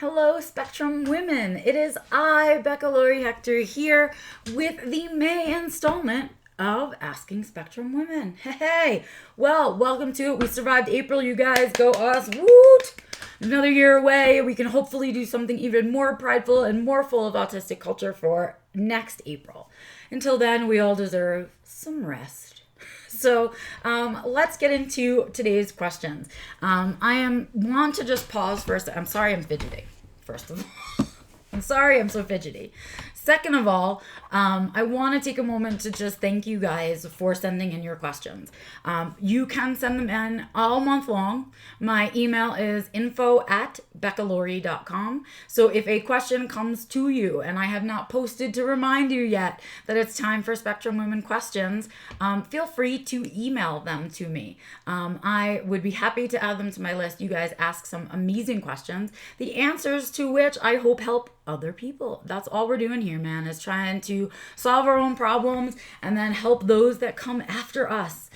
Hello, Spectrum Women. It is I, Becca Lory Hector, here with the May installment of Asking Spectrum Women. Hey, well, welcome to it. We survived April, you guys. Go us. Woot! Another year away. We can hopefully do something even more prideful and more full of autistic culture for next April. Until then, we all deserve some rest. So let's get into today's questions. I want to just pause first. I'm sorry I'm fidgeting, first of all. I'm sorry I'm so fidgety. Second of all, I want to take a moment to just thank you guys for sending in your questions. You can send them in all month long. My email is info@beccalory.com. So if a question comes to you and I have not posted to remind you yet that it's time for Spectrum Women questions, feel free to email them to me. I would be happy to add them to my list. You guys ask some amazing questions, the answers to which I hope help other people. That's all we're doing here, man, is trying to solve our own problems and then help those that come after us.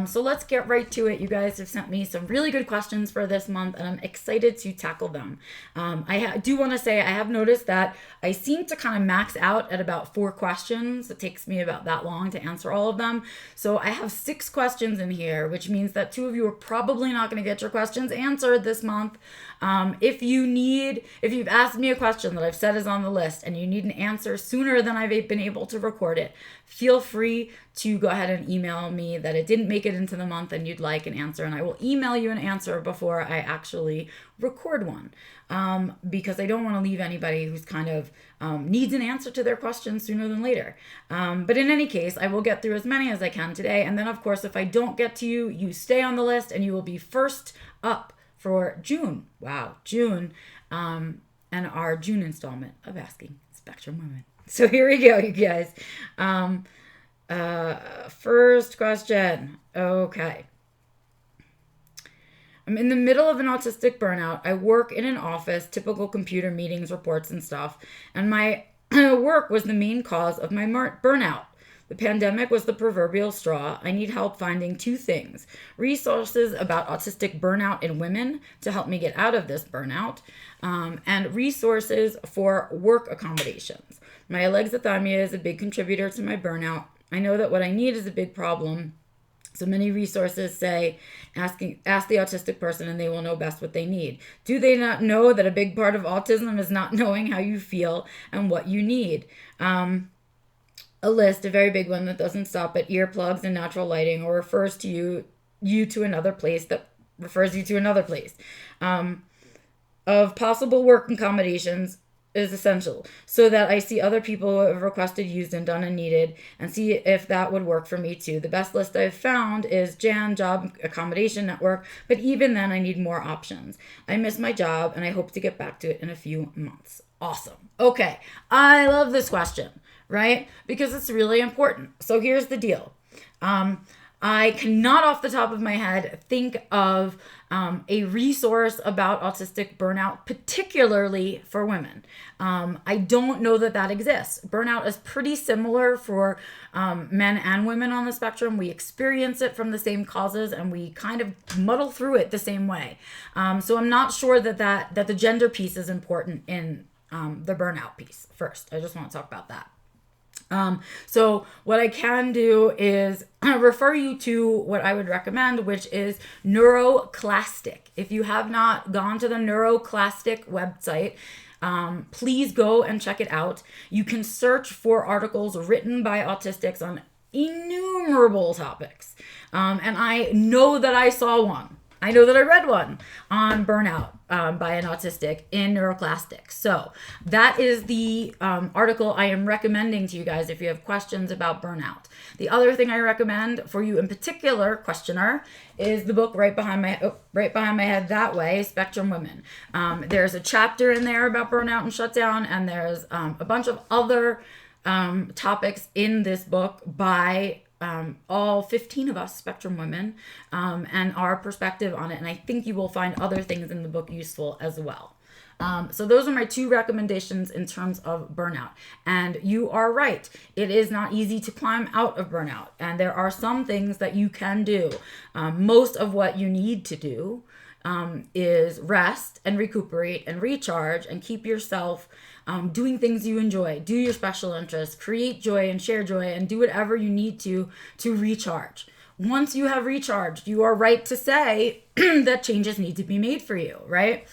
So let's get right to it. You guys have sent me some really good questions for this month, and I'm excited to tackle them. I do want to say I have noticed that I seem to kind of max out at about 4 questions. It takes me about that long to answer all of them. So I have 6 questions in here, which means that 2 of you are probably not going to get your questions answered this month. If you've asked me a question that I've said is on the list and you need an answer sooner than I've been able to record it, feel free to go ahead and email me that it didn't make it into the month and you'd like an answer, and I will email you an answer before I actually record one, because I don't want to leave anybody who's kind of needs an answer to their question sooner than later. But in any case, I will get through as many as I can today, and then of course if I don't get to you, you stay on the list and you will be first up for June. Wow, June, and our June installment of Asking Spectrum Women. So here we go, you guys. First question. Okay. I'm in the middle of an autistic burnout. I work in an office, typical computer meetings, reports, and stuff. And my work was the main cause of my burnout. The pandemic was the proverbial straw. I need help finding 2 things: resources about autistic burnout in women to help me get out of this burnout, and resources for work accommodations. My alexithymia is a big contributor to my burnout. I know that what I need is a big problem. So many resources say, ask the autistic person and they will know best what they need. Do they not know that a big part of autism is not knowing how you feel and what you need? A list, a very big one that doesn't stop at earplugs and natural lighting, or refers to you to another place that refers you to another place, of possible work accommodations is essential, so that I see other people who have requested, used, and done and needed, and see if that would work for me too. The best list I've found is Jan Job Accommodation Network, but even then I need more options. I miss my job and I hope to get back to it in a few months. Awesome. Okay, I love this question, right? Because it's really important. So here's the deal. I cannot off the top of my head think of a resource about autistic burnout, particularly for women. I don't know that exists. Burnout is pretty similar for men and women on the spectrum. We experience it from the same causes and we kind of muddle through it the same way. So I'm not sure that the gender piece is important in the burnout piece first. I just want to talk about that. So what I can do is refer you to what I would recommend, which is Neuroclastic. If you have not gone to the Neuroclastic website, please go and check it out. You can search for articles written by autistics on innumerable topics. And I know that I saw one. I know that I read one on burnout by an autistic in Neuroclastic. So that is the article I am recommending to you guys if you have questions about burnout. The other thing I recommend for you in particular, questioner, is the book right behind my head that way, Spectrum Women. There's a chapter in there about burnout and shutdown, and there's a bunch of other topics in this book by all 15 of us Spectrum Women, and our perspective on it. And I think you will find other things in the book useful as well. So those are my 2 recommendations in terms of burnout. And you are right. It is not easy to climb out of burnout. And there are some things that you can do. Most of what you need to do is rest and recuperate and recharge and keep yourself doing things you enjoy. Do your special interests, create joy and share joy, and do whatever you need to recharge. Once you have recharged, you are right to say that changes need to be made for you, right?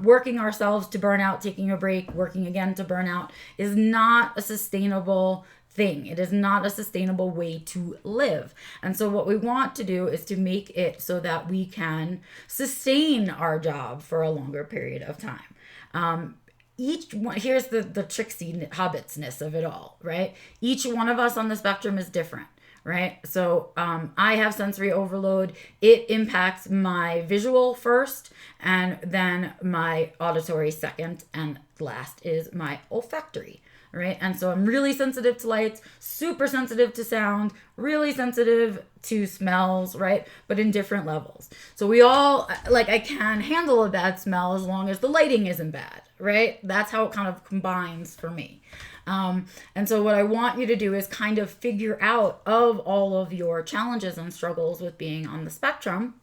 Working ourselves to burnout, taking a break, working again to burnout is not a sustainable thing. It is not a sustainable way to live. And so what we want to do is to make it so that we can sustain our job for a longer period of time. Each one, here's the tricksy hobbitsness of it all, right? Each one of us on the spectrum is different, right? So I have sensory overload. It impacts my visual first, and then my auditory second, and last is my olfactory, right? And so I'm really sensitive to lights, super sensitive to sound, really sensitive to smells, right? But in different levels. So we all, like, I can handle a bad smell as long as the lighting isn't bad, right? That's how it kind of combines for me. And so what I want you to do is kind of figure out, of all of your challenges and struggles with being on the spectrum,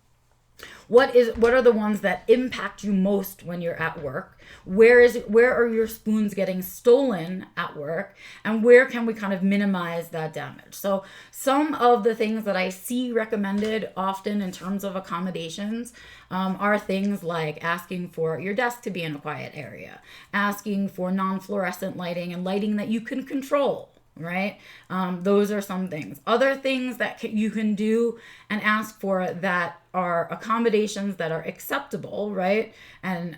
what are the ones that impact you most when you're at work? Where are your spoons getting stolen at work? And where can we kind of minimize that damage? So some of the things that I see recommended often in terms of accommodations are things like asking for your desk to be in a quiet area, asking for non-fluorescent lighting and lighting that you can control, right? Those are some things. Other things that you can do and ask for that are accommodations that are acceptable, right? And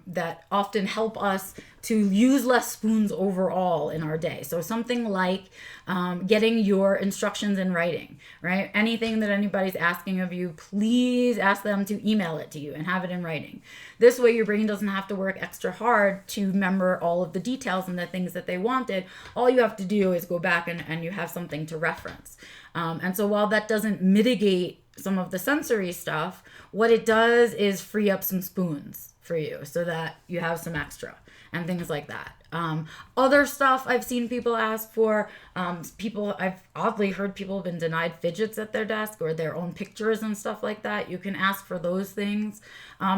that often help us to use less spoons overall in our day. So something like getting your instructions in writing, right? Anything that anybody's asking of you, please ask them to email it to you and have it in writing. This way your brain doesn't have to work extra hard to remember all of the details and the things that they wanted. All you have to do is go back and you have something to reference. And so while that doesn't mitigate some of the sensory stuff, what it does is free up some spoons for you so that you have some extra and things like that. Other stuff I've seen people ask for, I've oddly heard people have been denied fidgets at their desk or their own pictures and stuff like that. You can ask for those things.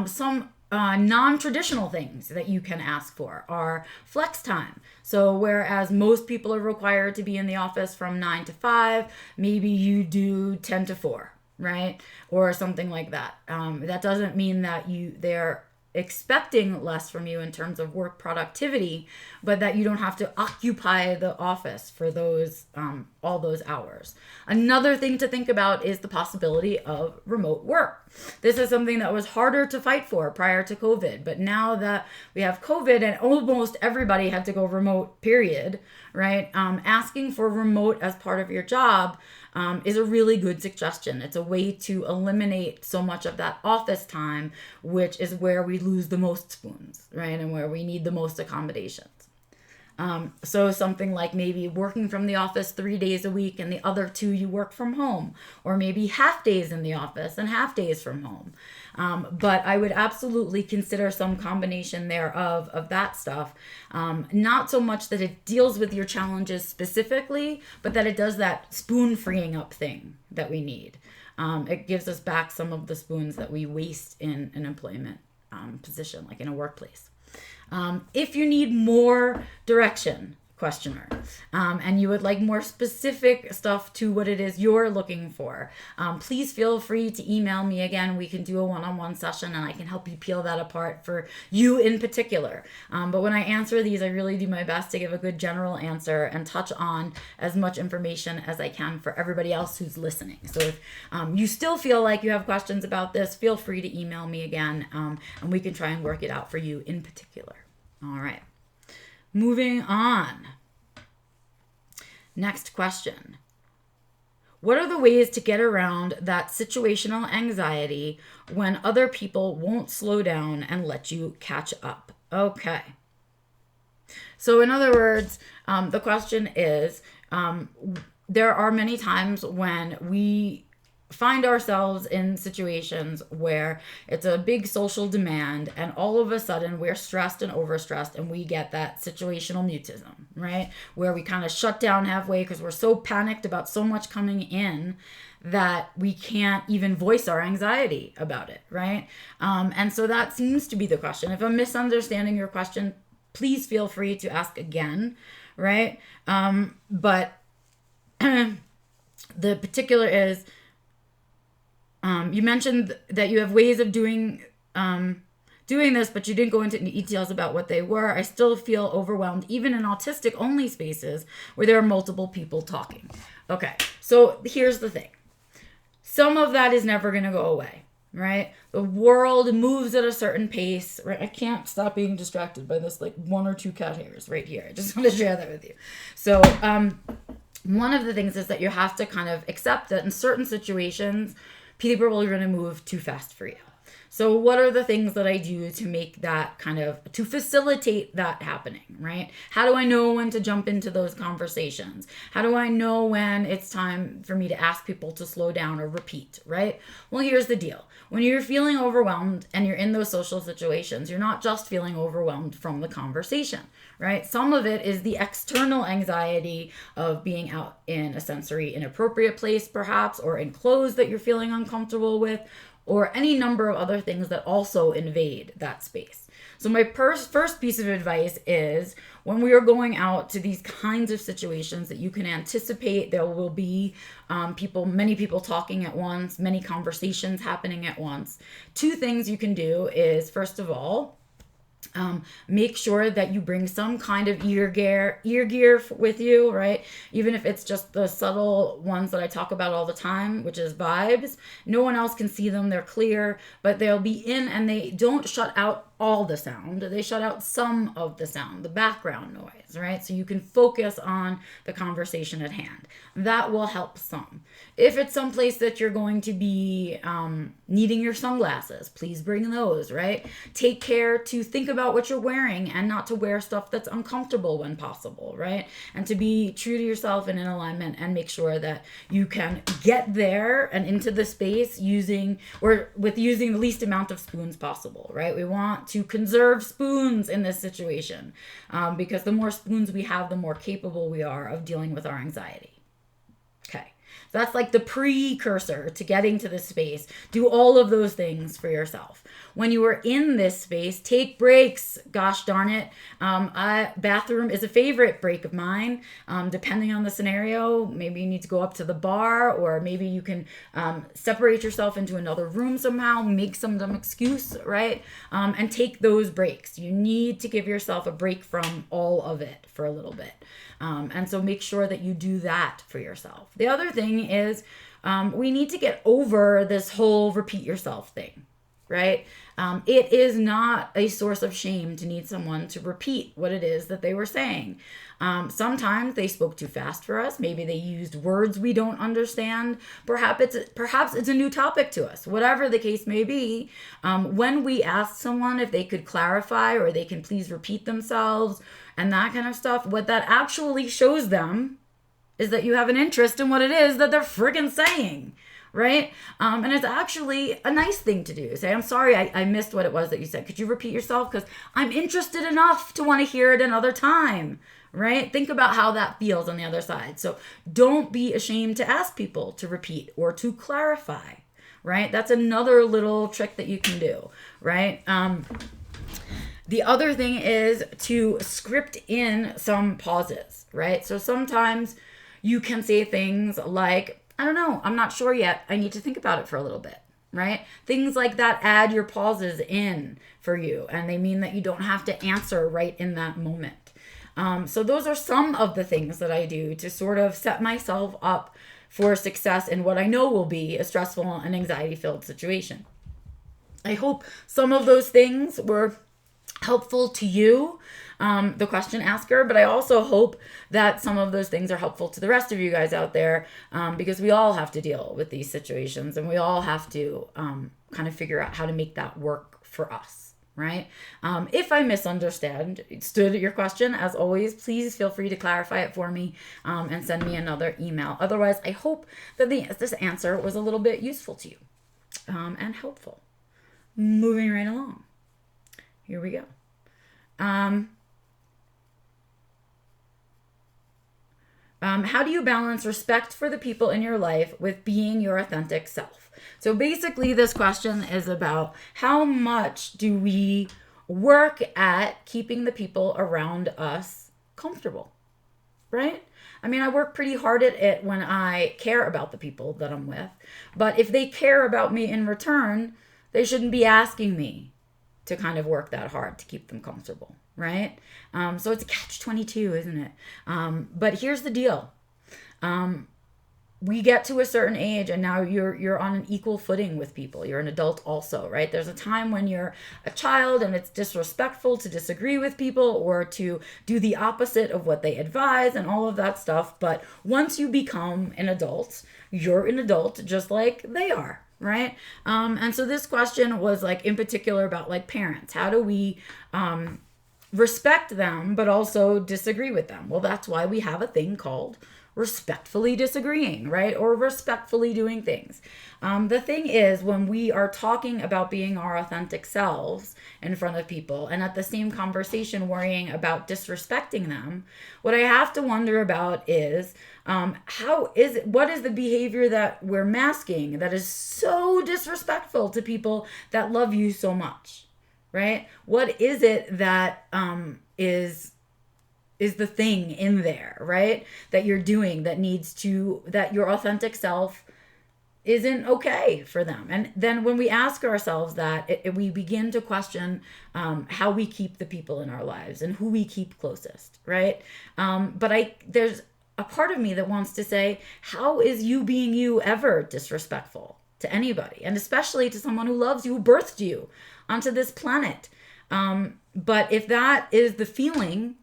Some non-traditional things that you can ask for are flex time. So whereas most people are required to be in the office from 9 to 5, maybe you do 10 to 4, right? Or something like that. That doesn't mean that they're expecting less from you in terms of work productivity, but that you don't have to occupy the office for those all those hours. Another thing to think about is the possibility of remote work. This is something that was harder to fight for prior to COVID, but now that we have COVID and almost everybody had to go remote, period, right? Asking for remote as part of your job is a really good suggestion. It's a way to eliminate so much of that office time, which is where we lose the most spoons, right? And where we need the most accommodations. So something like maybe working from the office 3 days a week and the other 2 you work from home, or maybe half days in the office and half days from home. But I would absolutely consider some combination thereof of that stuff. Not so much that it deals with your challenges specifically, but that it does that spoon freeing up thing that we need. It gives us back some of the spoons that we waste in an employment position, like in a workplace. If you need more direction, and you would like more specific stuff to what it is you're looking for, please feel free to email me again. We can do a one-on-one session and I can help you peel that apart for you in particular. But when I answer these, I really do my best to give a good general answer and touch on as much information as I can for everybody else who's listening. So if you still feel like you have questions about this, feel free to email me again, and we can try and work it out for you in particular. All right. Moving on. Next question. What are the ways to get around that situational anxiety when other people won't slow down and let you catch up? Okay. So in other words, the question is, there are many times when we find ourselves in situations where it's a big social demand and all of a sudden we're stressed and overstressed and we get that situational mutism, right? Where we kind of shut down halfway because we're so panicked about so much coming in that we can't even voice our anxiety about it, right? And so that seems to be the question. If I'm misunderstanding your question, please feel free to ask again, right? But the particular is, you mentioned that you have ways of doing this, but you didn't go into details about what they were. I still feel overwhelmed, even in autistic only spaces where there are multiple people talking. Okay, so here's the thing. Some of that is never going to go away, right? The world moves at a certain pace, right? I can't stop being distracted by this like 1 or 2 cat hairs right here. I just want to share that with you. So, one of the things is that you have to kind of accept that in certain situations, people are going to move too fast for you. So what are the things that I do to make that to facilitate that happening, right? How do I know when to jump into those conversations? How do I know when it's time for me to ask people to slow down or repeat, right? Well, here's the deal. When you're feeling overwhelmed and you're in those social situations, you're not just feeling overwhelmed from the conversation, right? Some of it is the external anxiety of being out in a sensory inappropriate place, perhaps, or in clothes that you're feeling uncomfortable with, or any number of other things that also invade that space. So my first piece of advice is when we are going out to these kinds of situations that you can anticipate there will be many people talking at once, many conversations happening at once. 2 things you can do is, first of all, make sure that you bring some kind of ear gear with you, right? Even if it's just the subtle ones that I talk about all the time, which is vibes. No one else can see them. They're clear, but they'll be in and they don't shut out all the sound. They shut out some of the sound, the background noise, right? So you can focus on the conversation at hand. That will help some. If it's someplace that you're going to be needing your sunglasses, please bring those, right? Take care to think about what you're wearing and not to wear stuff that's uncomfortable when possible, right? And to be true to yourself and in alignment and make sure that you can get there and into the space using the least amount of spoons possible, right? We want to conserve spoons in this situation because the more spoons we have, the more capable we are of dealing with our anxiety. Okay. So that's like the precursor to getting to this space. Do all of those things for yourself. When you are in this space, take breaks. Gosh darn it. Bathroom is a favorite break of mine. Depending on the scenario, maybe you need to go up to the bar, or maybe you can separate yourself into another room somehow, make some excuse, right? And take those breaks. You need to give yourself a break from all of it for a little bit. And so make sure that you do that for yourself. The other thing is we need to get over this whole repeat yourself thing, right? It is not a source of shame to need someone to repeat what it is that they were saying. Sometimes they spoke too fast for us. Maybe they used words we don't understand. Perhaps it's a new topic to us. Whatever the case may be, when we ask someone if they could clarify or they can please repeat themselves and that kind of stuff, what that actually shows them is that you have an interest in what it is that they're friggin' saying, right? And it's actually a nice thing to do. Say, I'm sorry, I missed what it was that you said. Could you repeat yourself? Because I'm interested enough to want to hear it another time, right? Think about how that feels on the other side. So don't be ashamed to ask people to repeat or to clarify, right? That's another little trick that you can do, right? The other thing is to script in some pauses, right? So sometimes you can say things like, I don't know, I'm not sure yet. I need to think about it for a little bit, right? Things like that add your pauses in for you, and they mean that you don't have to answer right in that moment. So those are some of the things that I do to sort of set myself up for success in what I know will be a stressful and anxiety-filled situation. I hope some of those things were helpful to you, the question asker, but I also hope that some of those things are helpful to the rest of you guys out there, because we all have to deal with these situations and we all have to kind of figure out how to make that work for us, right? If I misunderstood your question, as always, please feel free to clarify it for me and send me another email. Otherwise, I hope that this answer was a little bit useful to you and helpful. Moving right along. Here we go. How do you balance respect for the people in your life with being your authentic self? So basically, this question is about how much do we work at keeping the people around us comfortable, right? I mean, I work pretty hard at it when I care about the people that I'm with. But if they care about me in return, they shouldn't be asking me to kind of work that hard to keep them comfortable, right? So it's a catch-22, isn't it? But here's the deal. We get to a certain age and now you're on an equal footing with people. You're an adult also, right? There's a time when you're a child and it's disrespectful to disagree with people or to do the opposite of what they advise and all of that stuff. But once you become an adult, you're an adult just like they are, right? And so this question was like in particular about like parents. How do we respect them but also disagree with them? Well, that's why we have a thing called respectfully disagreeing, right? Or respectfully doing things. The thing is, when we are talking about being our authentic selves in front of people and at the same conversation worrying about disrespecting them, what I have to wonder about is what is the behavior that we're masking that is so disrespectful to people that love you so much, right? What is it that is the thing in there, right? That you're doing that your authentic self isn't okay for them. And then when we ask ourselves that, we begin to question how we keep the people in our lives and who we keep closest, right? But there's a part of me that wants to say, how is you being you ever disrespectful to anybody? And especially to someone who loves you, who birthed you onto this planet. But if that is the feeling,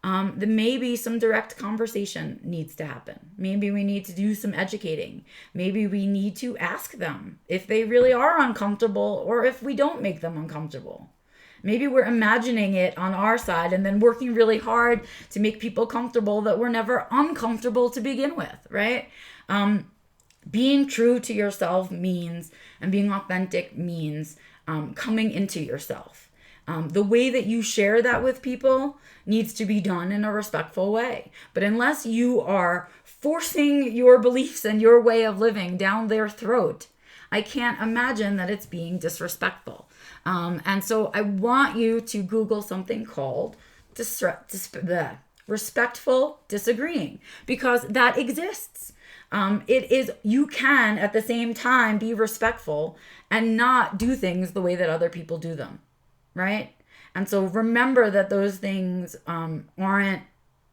then maybe some direct conversation needs to happen. Maybe we need to do some educating. Maybe we need to ask them if they really are uncomfortable or if we don't make them uncomfortable. Maybe we're imagining it on our side and then working really hard to make people comfortable that were never uncomfortable to begin with, right? Being true to yourself means, and being authentic means coming into yourself. The way that you share that with people needs to be done in a respectful way. But unless you are forcing your beliefs and your way of living down their throat, I can't imagine that it's being disrespectful. And so I want you to Google something called respectful disagreeing, because that exists. You can at the same time be respectful and not do things the way that other people do them. Right? And so remember that those things aren't,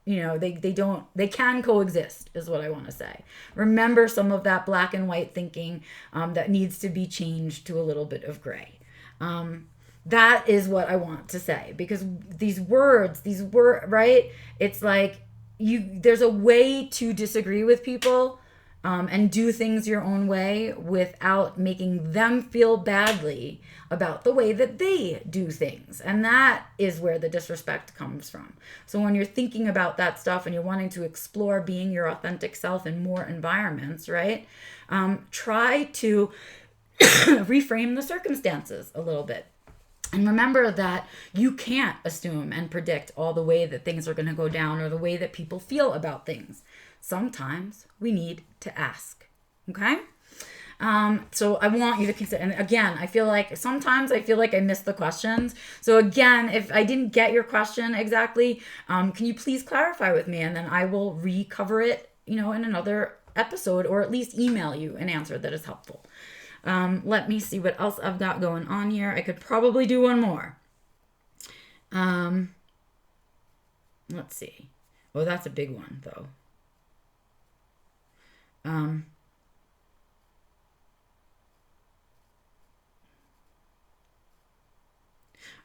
they can coexist is what I want to say. Remember some of that black and white thinking that needs to be changed to a little bit of gray. That is what I want to say, because these words, right? It's like there's a way to disagree with people and do things your own way without making them feel badly about the way that they do things. And that is where the disrespect comes from. So when you're thinking about that stuff and you're wanting to explore being your authentic self in more environments, right? Try to reframe the circumstances a little bit. And remember that you can't assume and predict all the way that things are going to go down or the way that people feel about things. Sometimes we need to ask. Okay? So I want you to consider, and again, sometimes I feel like I missed the questions. So again, if I didn't get your question exactly, can you please clarify with me, and then I will recover it, in another episode, or at least email you an answer that is helpful. Let me see what else I've got going on here. I could probably do one more. Let's see. Oh, that's a big one though.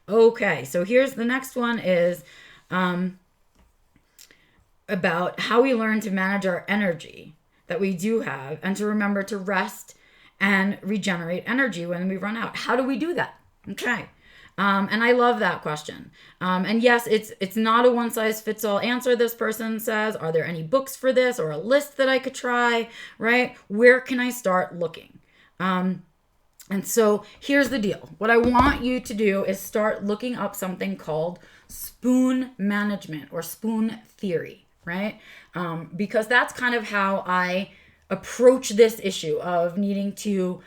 Okay, so here's the next one is about how we learn to manage our energy that we do have and to remember to rest and regenerate energy when we run out. How do we do that? Okay. And I love that question. And yes, it's not a one-size-fits-all answer, this person says. Are there any books for this or a list that I could try, right? Where can I start looking? And so here's the deal. What I want you to do is start looking up something called spoon management or spoon theory, right? Because that's kind of how I approach this issue of needing to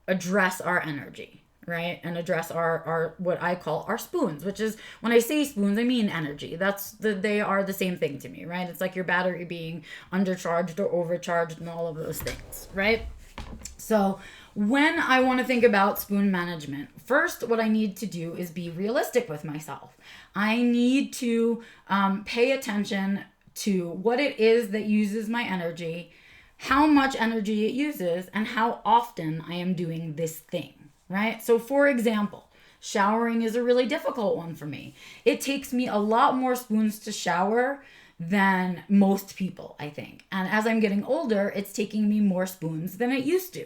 address our energy, right? And address our what I call our spoons, which is, when I say spoons, I mean energy. They are the same thing to me, right? It's like your battery being undercharged or overcharged and all of those things, right? So when I want to think about spoon management, first, what I need to do is be realistic with myself. I need to pay attention to what it is that uses my energy, how much energy it uses, and how often I am doing this thing, right? So for example, showering is a really difficult one for me. It takes me a lot more spoons to shower than most people, I think. And as I'm getting older, it's taking me more spoons than it used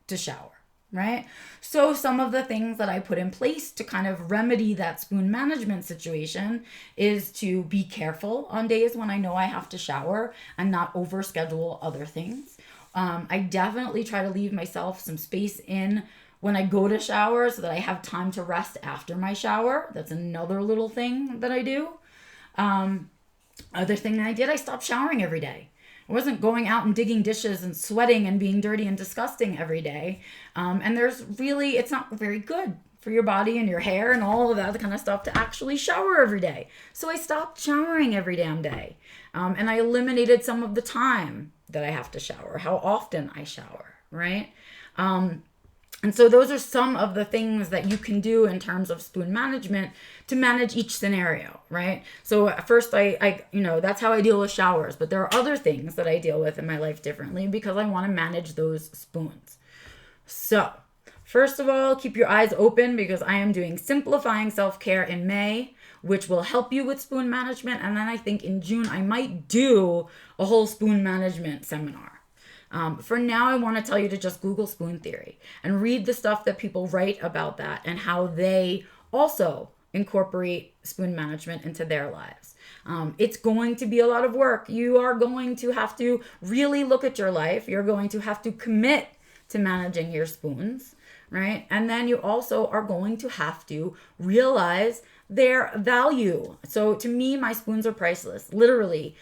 to shower, right? So some of the things that I put in place to kind of remedy that spoon management situation is to be careful on days when I know I have to shower and not overschedule other things. I definitely try to leave myself some space in when I go to shower so that I have time to rest after my shower. That's another little thing that I do. Other thing that I did, I stopped showering every day. I wasn't going out and digging dishes and sweating and being dirty and disgusting every day. And it's not very good for your body and your hair and all of that kind of stuff to actually shower every day. So I stopped showering every damn day. And I eliminated some of the time that I have to shower, how often I shower, right? And so those are some of the things that you can do in terms of spoon management to manage each scenario, right? So at first I that's how I deal with showers, but there are other things that I deal with in my life differently because I want to manage those spoons. So first of all, keep your eyes open because I am doing Simplifying Self-Care in May, which will help you with spoon management. And then I think in June, I might do a whole spoon management seminar. For now, I want to tell you to just Google spoon theory and read the stuff that people write about that and how they also incorporate spoon management into their lives. It's going to be a lot of work. You are going to have to really look at your life. You're going to have to commit to managing your spoons, right? And then you also are going to have to realize their value. So to me, my spoons are priceless. Literally,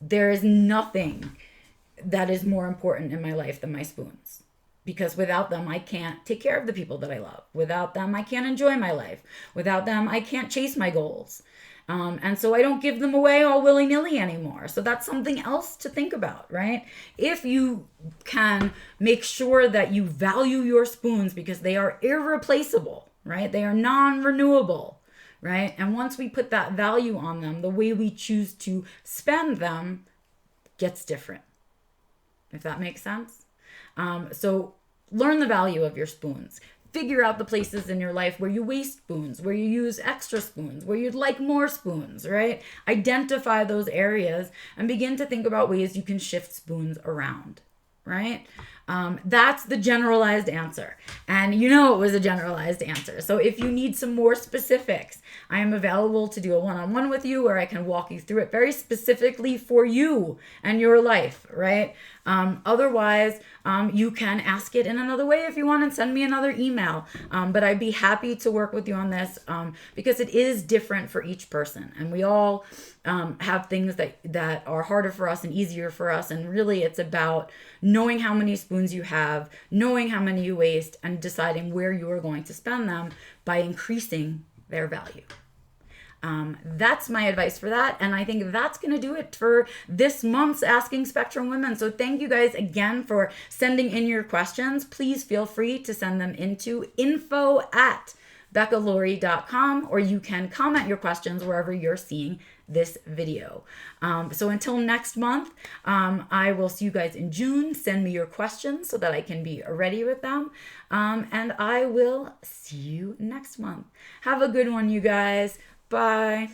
there is nothing that is more important in my life than my spoons, because without them, I can't take care of the people that I love. Without them, I can't enjoy my life. Without them, I can't chase my goals. And so I don't give them away all willy-nilly anymore. So that's something else to think about, right? If you can make sure that you value your spoons because they are irreplaceable, right? They are non-renewable, right? And once we put that value on them, the way we choose to spend them gets different. If that makes sense. So learn the value of your spoons. Figure out the places in your life where you waste spoons, where you use extra spoons, where you'd like more spoons, right? Identify those areas and begin to think about ways you can shift spoons around, right? That's the generalized answer. And you know it was a generalized answer. So if you need some more specifics, I am available to do a one-on-one with you where I can walk you through it very specifically for you and your life, right? Otherwise, you can ask it in another way if you want and send me another email. But I'd be happy to work with you on this because it is different for each person. And we all have things that are harder for us and easier for us. And really, it's about knowing how many spoons you have, knowing how many you waste, and deciding where you are going to spend them by increasing their value. That's my advice for that. And I think that's going to do it for this month's Asking Spectrum Women. So thank you guys again for sending in your questions. Please feel free to send them into info@beccalory.com, or you can comment your questions wherever you're seeing this video. So until next month, I will see you guys in June. Send me your questions so that I can be ready with them. And I will see you next month. Have a good one, you guys. Bye.